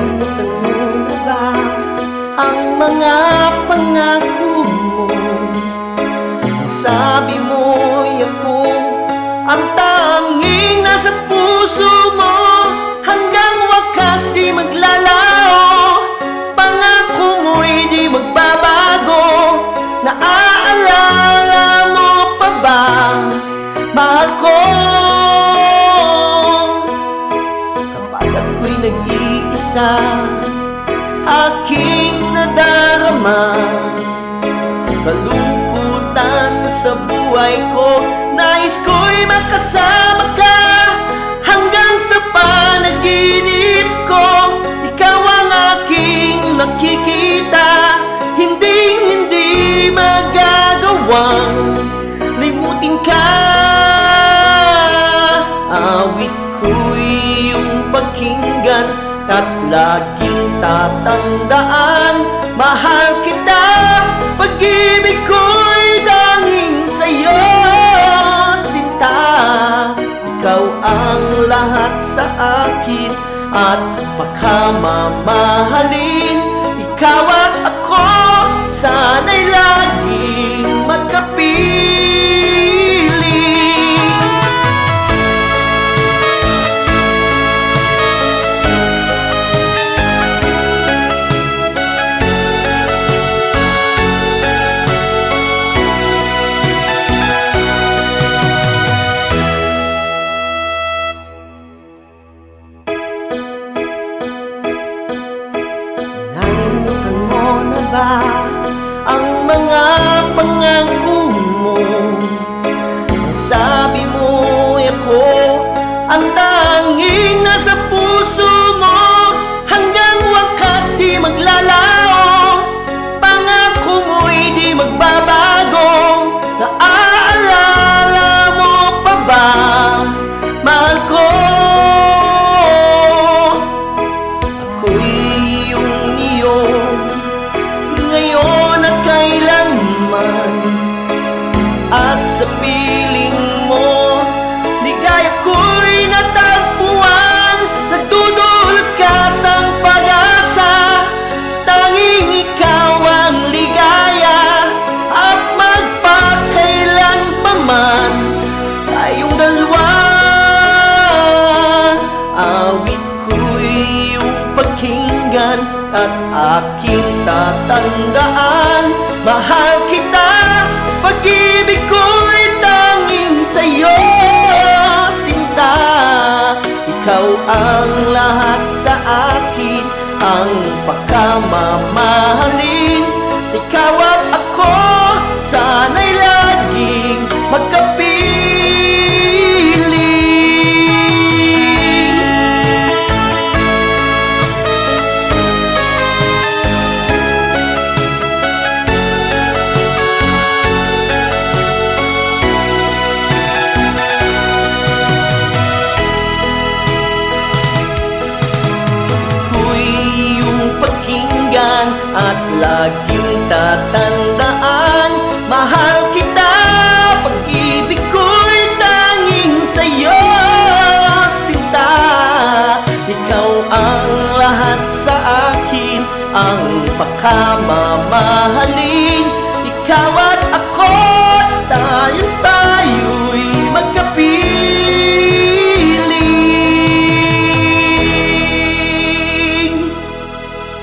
Nalimutan mo na ba ang mga pangako mo? Sabi mo'y ako ang tanging nasa puso mo, hanggang wakas di maglalaho. Pangako mo'y di magbabago. Naaalala mo pa ba, mahal ko? Kapag ako'y nag-iisa, aking nadarama kalungkutan sa buhay ko. Nais ko'y makasama ka hanggang sa panaginip ko. Ikaw ang aking nakikita, hindi magagawang limutin ka. Awit ko'y iyong pakinggan at laging tatandaan, mahal kita, pag-ibig ko'y danging sa'yo, sinta. Ikaw ang lahat sa akin at pakamamahalin. Ikaw at ako, sana'y laging magkapiling. Ang mga pangako mo, ang sabi mo'y ako ang tanging nasa puso mo, hanggang wakas di maglalaho. Pangako mo'y di magbabago. Naaalala mo pa ba, mahal ko? Ako'y iyo ngayon at kailanman, at sa piling mo ligaya ko'y natagpuan. Nagdudulot ka sang pag-asa, tanging ikaw ang ligaya, at magpakailan pa man tayong dalawa. Awit ko'y iyong pakinggan at aking tatandaan, mahal kita, pag-ibig ko'y tanging sa'yo, sinta. Ikaw ang lahat sa akin, ang pakamamahalin. Ikaw at ako, sana'y laging magkapiling. At laging tatandaan, mahal kita, pag-ibig ko'y tanging sa'yo, sinta. Ikaw ang lahat sa akin, ang pakamamahalin. Ikaw at ako,